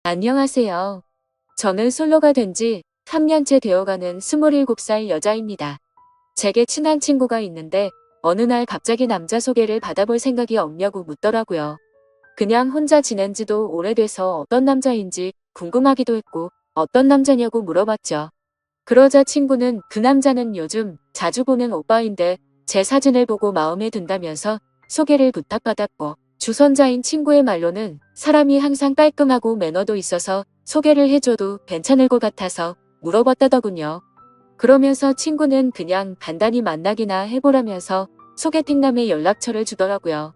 안녕하세요. 저는 솔로가 된 지 3년째 되어가는 27살 여자입니다. 제게 친한 친구가 있는데 어느 날 갑자기 남자 소개를 받아볼 생각이 없냐고 묻더라고요. 그냥 혼자 지낸 지도 오래돼서 어떤 남자인지 궁금하기도 했고 어떤 남자냐고 물어봤죠. 그러자 친구는 그 남자는 요즘 자주 보는 오빠인데 제 사진을 보고 마음에 든다면서 소개를 부탁받았고, 주선자인 친구의 말로는 사람이 항상 깔끔하고 매너도 있어서 소개를 해줘도 괜찮을 것 같아서 물어봤다더군요. 그러면서 친구는 그냥 간단히 만나기나 해보라면서 소개팅남의 연락처를 주더라고요.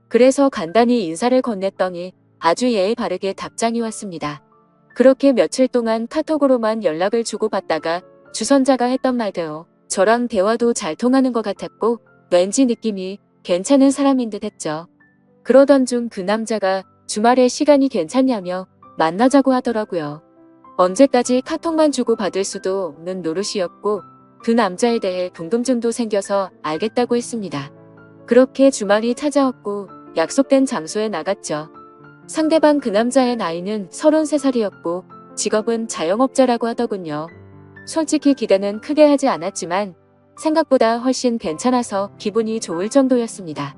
그래서 간단히 인사를 건넸더니 아주 예의 바르게 답장이 왔습니다. 그렇게 며칠 동안 카톡으로만 연락을 주고받다가 주선자가 했던 말대로 저랑 대화도 잘 통하는 것 같았고 왠지 느낌이 괜찮은 사람인 듯 했죠. 그러던 중 그 남자가 주말에 시간이 괜찮냐며 만나자고 하더라고요. 언제까지 카톡만 주고받을 수도 없는 노릇이었고 그 남자에 대해 궁금증도 생겨서 알겠다고 했습니다. 그렇게 주말이 찾아왔고 약속된 장소에 나갔죠. 상대방 그 남자의 나이는 33살이었고 직업은 자영업자라고 하더군요. 솔직히 기대는 크게 하지 않았지만 생각보다 훨씬 괜찮아서 기분이 좋을 정도였습니다.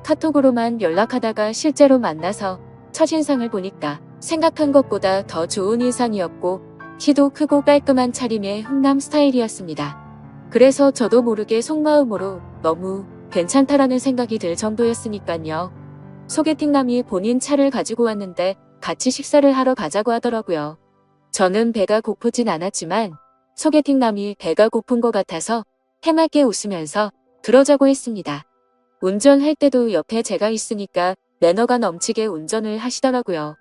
카톡으로만 연락하다가 실제로 만나서 첫인상을 보니까 생각한 것보다 더 좋은 인상이었고 키도 크고 깔끔한 차림의 훈남 스타일이었습니다. 그래서 저도 모르게 속마음으로 너무 괜찮다라는 생각이 들 정도였으니까요. 소개팅남이 본인 차를 가지고 왔는데 같이 식사를 하러 가자고 하더라고요. 저는 배가 고프진 않았지만 소개팅남이 배가 고픈 것 같아서 해맑게 웃으면서 그러자고 했습니다. 운전할 때도 옆에 제가 있으니까 매너가 넘치게 운전을 하시더라고요.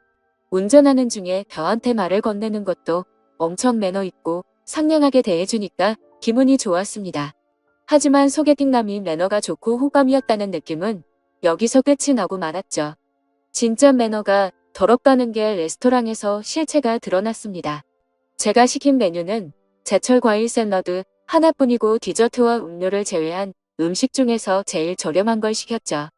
운전하는 중에 저한테 말을 건네는 것도 엄청 매너 있고 상냥하게 대해주니까 기분이 좋았습니다. 하지만 소개팅남이 매너가 좋고 호감이었다는 느낌은 여기서 끝이 나고 말았죠. 진짜 매너가 더럽다는 게 레스토랑에서 실체가 드러났습니다. 제가 시킨 메뉴는 제철 과일 샐러드 하나뿐이고 디저트와 음료를 제외한 음식 중에서 제일 저렴한 걸 시켰죠.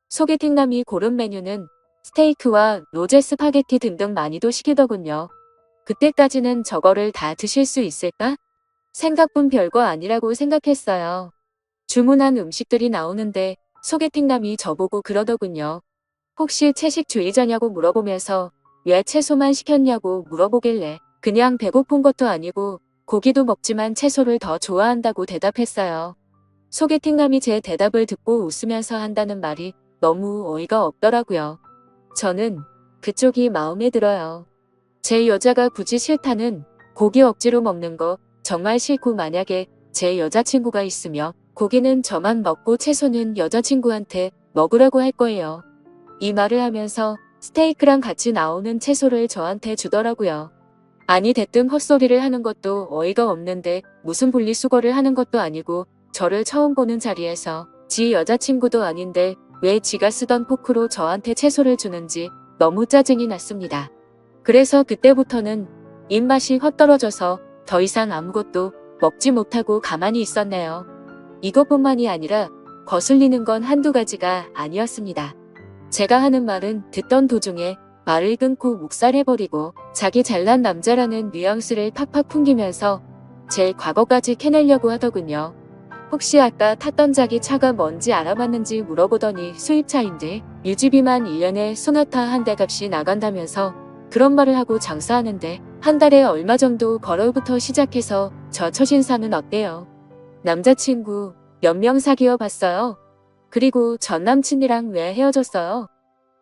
소개팅남이 고른 메뉴는 스테이크와 로제 스파게티 등등 많이도 시키더군요. 그때까지는 저거를 다 드실 수 있을까? 생각뿐 별거 아니라고 생각했어요. 주문한 음식들이 나오는데 소개팅남이 저보고 그러더군요. 혹시 채식주의자냐고 물어보면서 왜 채소만 시켰냐고 물어보길래 그냥 배고픈 것도 아니고 고기도 먹지만 채소를 더 좋아한다고 대답했어요. 소개팅남이 제 대답을 듣고 웃으면서 한다는 말이 너무 어이가 없더라고요. 저는 그쪽이 마음에 들어요. 제 여자가 굳이 싫다는 고기 억지로 먹는 거 정말 싫고, 만약에 제 여자친구가 있으며 고기는 저만 먹고 채소는 여자친구한테 먹으라고 할 거예요. 이 말을 하면서 스테이크랑 같이 나오는 채소를 저한테 주더라고요. 아니 대뜸 헛소리를 하는 것도 어이가 없는데 무슨 분리수거를 하는 것도 아니고 저를 처음 보는 자리에서 지 여자친구도 아닌데 왜 지가 쓰던 포크로 저한테 채소를 주는지 너무 짜증이 났습니다. 그래서 그때부터는 입맛이 확 떨어져서 더 이상 아무것도 먹지 못하고 가만히 있었네요. 이것뿐만이 아니라 거슬리는 건 한두 가지가 아니었습니다. 제가 하는 말은 듣던 도중에 말을 끊고 묵살해버리고 자기 잘난 남자라는 뉘앙스를 팍팍 풍기면서 제 과거까지 캐내려고 하더군요. 혹시 아까 탔던 자기 차가 뭔지 알아봤는지 물어보더니 수입차인데 유지비만 1년에 소나타 한 대 값이 나간다면서 그런 말을 하고 장사하는데 한 달에 얼마 정도 벌어부터 시작해서 저 첫인상은 어때요? 남자친구 몇 명 사귀어 봤어요? 그리고 전 남친이랑 왜 헤어졌어요?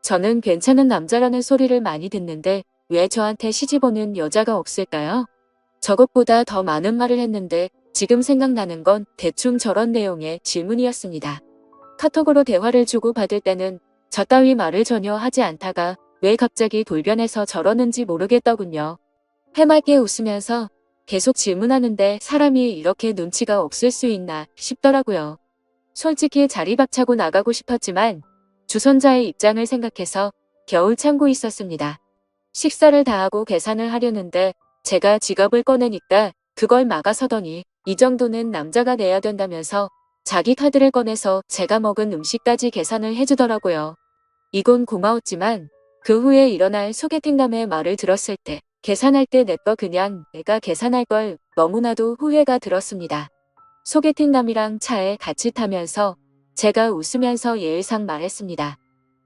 저는 괜찮은 남자라는 소리를 많이 듣는데 왜 저한테 시집오는 여자가 없을까요? 저것보다 더 많은 말을 했는데 지금 생각나는 건 대충 저런 내용의 질문이었습니다. 카톡으로 대화를 주고받을 때는 저 따위 말을 전혀 하지 않다가 왜 갑자기 돌변해서 저러는지 모르겠더군요. 해맑게 웃으면서 계속 질문하는데 사람이 이렇게 눈치가 없을 수 있나 싶더라고요. 솔직히 자리 박차고 나가고 싶었지만 주선자의 입장을 생각해서 겨우 참고 있었습니다. 식사를 다 하고 계산을 하려는데 제가 지갑을 꺼내니까 그걸 막아서더니 이 정도는 남자가 내야 된다면서 자기 카드를 꺼내서 제가 먹은 음식까지 계산을 해주더라고요. 이건 고마웠지만 그 후에 일어날 소개팅남의 말을 들었을 때 계산할 때 내 거 그냥 내가 계산할 걸 너무나도 후회가 들었습니다. 소개팅남이랑 차에 같이 타면서 제가 웃으면서 예의상 말했습니다.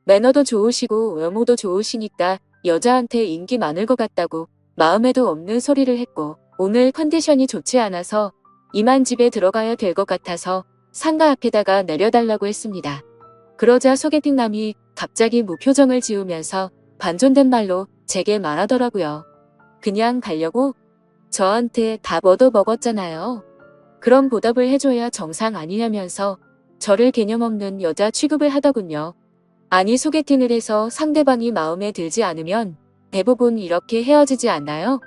매너도 좋으시고 외모도 좋으시니까 여자한테 인기 많을 것 같다고 마음에도 없는 소리를 했고 오늘 컨디션이 좋지 않아서 이만 집에 들어가야 될 것 같아서 상가 앞에다가 내려달라고 했습니다. 그러자 소개팅남이 갑자기 무표정을 지으면서 반존된 말로 제게 말하더라고요. 그냥 가려고? 저한테 답 얻어먹었잖아요. 그런 보답을 해줘야 정상 아니냐면서 저를 개념 없는 여자 취급을 하더군요. 아니 소개팅을 해서 상대방이 마음에 들지 않으면 대부분 이렇게 헤어지지 않나요?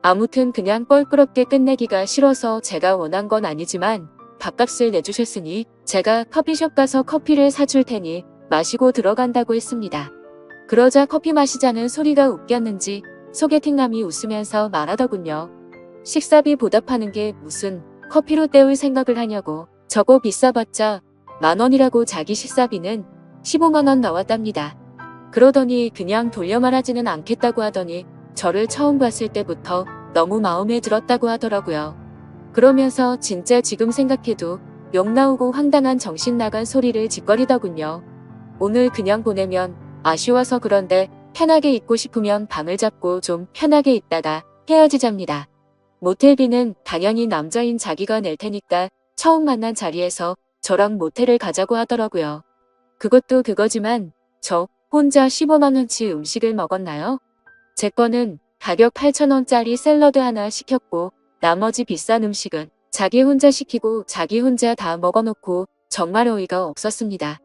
아무튼 그냥 껄끄럽게 끝내기가 싫어서 제가 원한 건 아니지만 밥값을 내주셨으니 제가 커피숍 가서 커피를 사줄 테니 마시고 들어간다고 했습니다. 그러자 커피 마시자는 소리가 웃겼는지 소개팅남이 웃으면서 말하더군요. 식사비 보답하는 게 무슨 커피로 때울 생각을 하냐고. 저거 비싸봤자 10,000원이라고 자기 식사비는 15만 원 나왔답니다. 그러더니 그냥 돌려 말하지는 않겠다고 하더니 저를 처음 봤을 때부터 너무 마음에 들었다고 하더라고요. 그러면서 진짜 지금 생각해도 욕 나오고 황당한 정신 나간 소리를 짓거리더군요. 오늘 그냥 보내면 아쉬워서 그런데 편하게 있고 싶으면 방을 잡고 좀 편하게 있다가 헤어지잡니다. 모텔비는 당연히 남자인 자기가 낼 테니까 처음 만난 자리에서 저랑 모텔을 가자고 하더라고요. 그것도 그거지만 저 혼자 15만원치 음식을 먹었나요? 제 거는 가격 8,000원짜리 샐러드 하나 시켰고 나머지 비싼 음식은 자기 혼자 시키고 자기 혼자 다 먹어놓고 정말 어이가 없었습니다.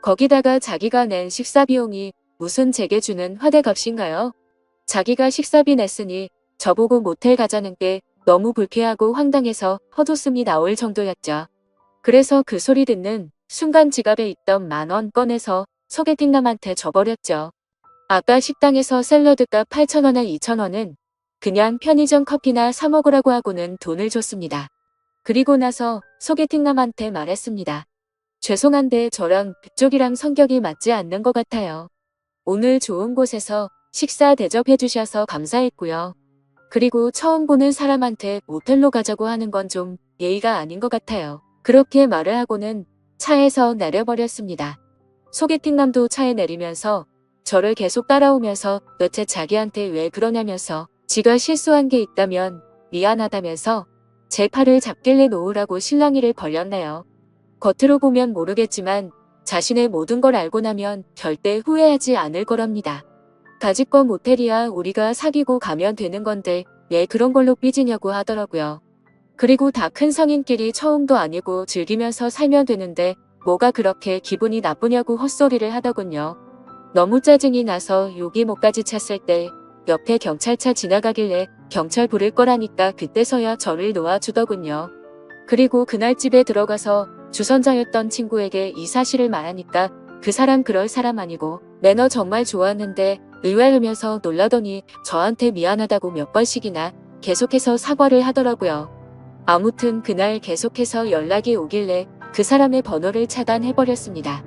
거기다가 자기가 낸 식사 비용이 무슨 제게 주는 화대값인가요? 자기가 식사비 냈으니 저보고 모텔 가자는 게 너무 불쾌하고 황당해서 헛웃음이 나올 정도였죠. 그래서 그 소리 듣는 순간 지갑에 있던 10,000원 꺼내서 소개팅남한테 줘버렸죠. 아까 식당에서 샐러드값 8,000원에 2,000원은 그냥 편의점 커피나 사 먹으라고 하고는 돈을 줬습니다. 그리고 나서 소개팅남한테 말했습니다. 죄송한데 저랑 그쪽이랑 성격이 맞지 않는 것 같아요. 오늘 좋은 곳에서 식사 대접해 주셔서 감사했고요. 그리고 처음 보는 사람한테 모텔로 가자고 하는 건 좀 예의가 아닌 것 같아요. 그렇게 말을 하고는 차에서 내려버렸습니다. 소개팅남도 차에 내리면서 저를 계속 따라오면서 여태 자기한테 왜 그러냐면서 지가 실수한 게 있다면 미안하다면서 제 팔을 잡길래 놓으라고 실랑이를 벌였네요. 겉으로 보면 모르겠지만 자신의 모든 걸 알고 나면 절대 후회하지 않을 거랍니다. 가지건 모텔이야 우리가 사귀고 가면 되는 건데 왜 그런 걸로 삐지냐고 하더라고요. 그리고 다 큰 성인끼리 처음도 아니고 즐기면서 살면 되는데 뭐가 그렇게 기분이 나쁘냐고 헛소리를 하더군요. 너무 짜증이 나서 욕이 목까지 찼을 때 옆에 경찰차 지나가길래 경찰 부를 거라니까 그때서야 저를 놓아주더군요. 그리고 그날 집에 들어가서 주선자였던 친구에게 이 사실을 말하니까 그 사람 그럴 사람 아니고 매너 정말 좋았는데 의외하면서 놀라더니 저한테 미안하다고 몇 번씩이나 계속해서 사과를 하더라고요. 아무튼 그날 계속해서 연락이 오길래 그 사람의 번호를 차단해버렸습니다.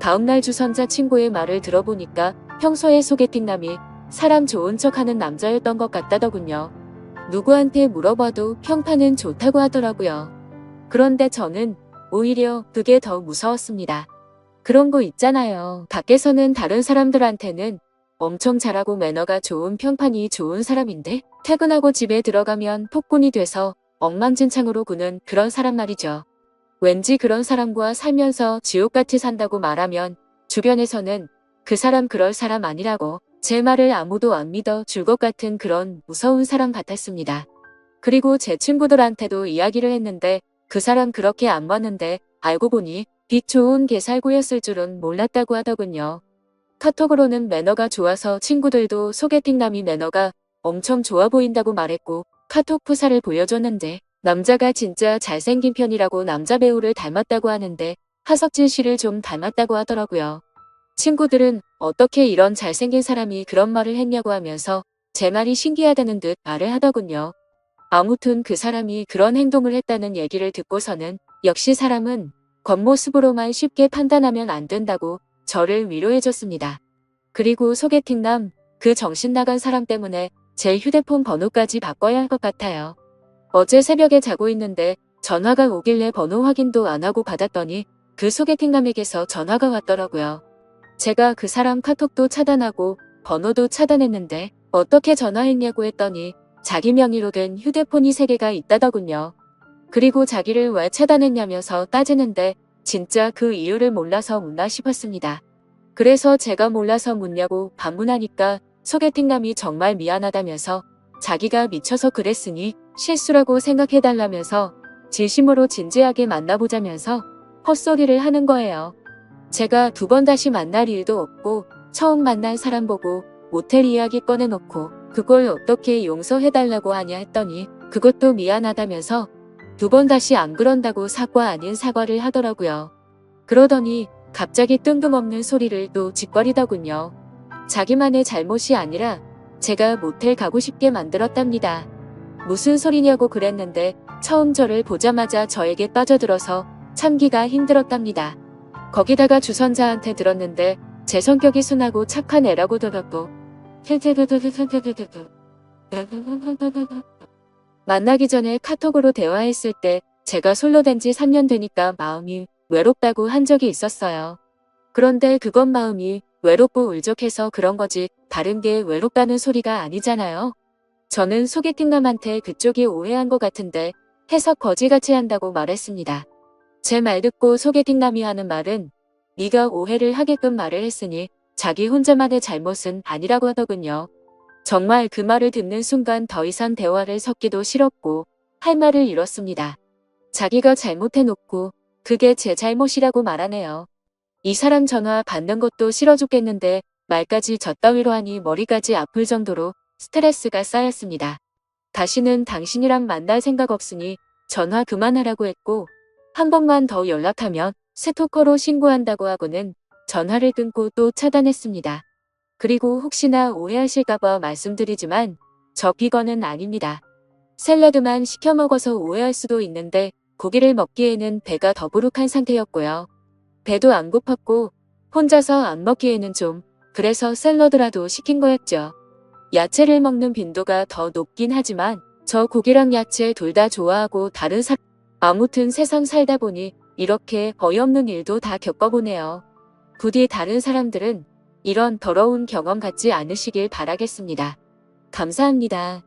다음날 주선자 친구의 말을 들어보니까 평소에 소개팅남이 사람 좋은 척하는 남자였던 것 같다더군요. 누구한테 물어봐도 평판은 좋다고 하더라고요. 그런데 저는 오히려 그게 더 무서웠습니다. 그런 거 있잖아요. 밖에서는 다른 사람들한테는 엄청 잘하고 매너가 좋은 평판이 좋은 사람인데 퇴근하고 집에 들어가면 폭군이 돼서 엉망진창으로 구는 그런 사람 말이죠. 왠지 그런 사람과 살면서 지옥같이 산다고 말하면 주변에서는 그 사람 그럴 사람 아니라고 제 말을 아무도 안 믿어 줄 것 같은 그런 무서운 사람 같았습니다. 그리고 제 친구들한테도 이야기를 했는데 그 사람 그렇게 안 봤는데 알고 보니 빚 좋은 개살구였을 줄은 몰랐다고 하더군요. 카톡으로는 매너가 좋아서 친구들도 소개팅남이 매너가 엄청 좋아 보인다고 말했고 카톡 프사를 보여줬는데 남자가 진짜 잘생긴 편이라고 남자 배우를 닮았다고 하는데 하석진 씨를 좀 닮았다고 하더라고요. 친구들은 어떻게 이런 잘생긴 사람이 그런 말을 했냐고 하면서 제 말이 신기하다는 듯 말을 하더군요. 아무튼 그 사람이 그런 행동을 했다는 얘기를 듣고서는 역시 사람은 겉모습으로만 쉽게 판단하면 안 된다고 저를 위로해줬습니다. 그리고 소개팅남, 그 정신 나간 사람 때문에 제 휴대폰 번호까지 바꿔야 할 것 같아요. 어제 새벽에 자고 있는데 전화가 오길래 번호 확인도 안 하고 받았더니 그 소개팅남에게서 전화가 왔더라고요. 제가 그 사람 카톡도 차단하고 번호도 차단했는데 어떻게 전화했냐고 했더니 자기 명의로 된 휴대폰이 3개가 있다더군요. 그리고 자기를 왜 차단했냐면서 따지는데 진짜 그 이유를 몰라서 묻나 싶었습니다. 그래서 제가 몰라서 묻냐고 반문하니까 소개팅남이 정말 미안하다면서 자기가 미쳐서 그랬으니 실수라고 생각해달라면서 진심으로 진지하게 만나보자면서 헛소리를 하는 거예요. 제가 2번 다시 만날 일도 없고 처음 만난 사람 보고 모텔 이야기 꺼내놓고 그걸 어떻게 용서해달라고 하냐 했더니 그것도 미안하다면서 2번 다시 안 그런다고 사과 아닌 사과를 하더라고요. 그러더니 갑자기 뜬금없는 소리를 또 짓거리더군요. 자기만의 잘못이 아니라 제가 모텔 가고 싶게 만들었답니다. 무슨 소리냐고 그랬는데 처음 저를 보자마자 저에게 빠져들어서 참기가 힘들었답니다. 거기다가 주선자한테 들었는데 제 성격이 순하고 착한 애라고 들었고 만나기 전에 카톡으로 대화했을 때 제가 솔로 된 지 3년 되니까 마음이 외롭다고 한 적이 있었어요. 그런데 그건 마음이 외롭고 울적해서 그런 거지 다른 게 외롭다는 소리가 아니잖아요. 저는 소개팅남한테 그쪽이 오해한 것 같은데 해석 거지같이 한다고 말했습니다. 제 말 듣고 소개팅남이 하는 말은 네가 오해를 하게끔 말을 했으니 자기 혼자만의 잘못은 아니라고 하더군요. 정말 그 말을 듣는 순간 더 이상 대화를 섞기도 싫었고 할 말을 잃었습니다. 자기가 잘못해놓고 그게 제 잘못이라고 말하네요. 이 사람 전화 받는 것도 싫어 죽겠는데 말까지 젖더위로 하니 머리까지 아플 정도로 스트레스가 쌓였습니다. 다시는 당신이랑 만날 생각 없으니 전화 그만하라고 했고 한 번만 더 연락하면 스토커로 신고한다고 하고는 전화를 끊고 또 차단했습니다. 그리고 혹시나 오해하실까봐 말씀드리지만 저 비건은 아닙니다. 샐러드만 시켜 먹어서 오해할 수도 있는데 고기를 먹기에는 배가 더부룩한 상태였고요. 배도 안 고팠고 혼자서 안 먹기에는 좀 그래서 샐러드라도 시킨 거였죠. 야채를 먹는 빈도가 더 높긴 하지만 저 고기랑 야채 둘 다 좋아하고 다른 아무튼 세상 살다 보니 이렇게 어이없는 일도 다 겪어보네요. 부디 다른 사람들은 이런 더러운 경험 갖지 않으시길 바라겠습니다. 감사합니다.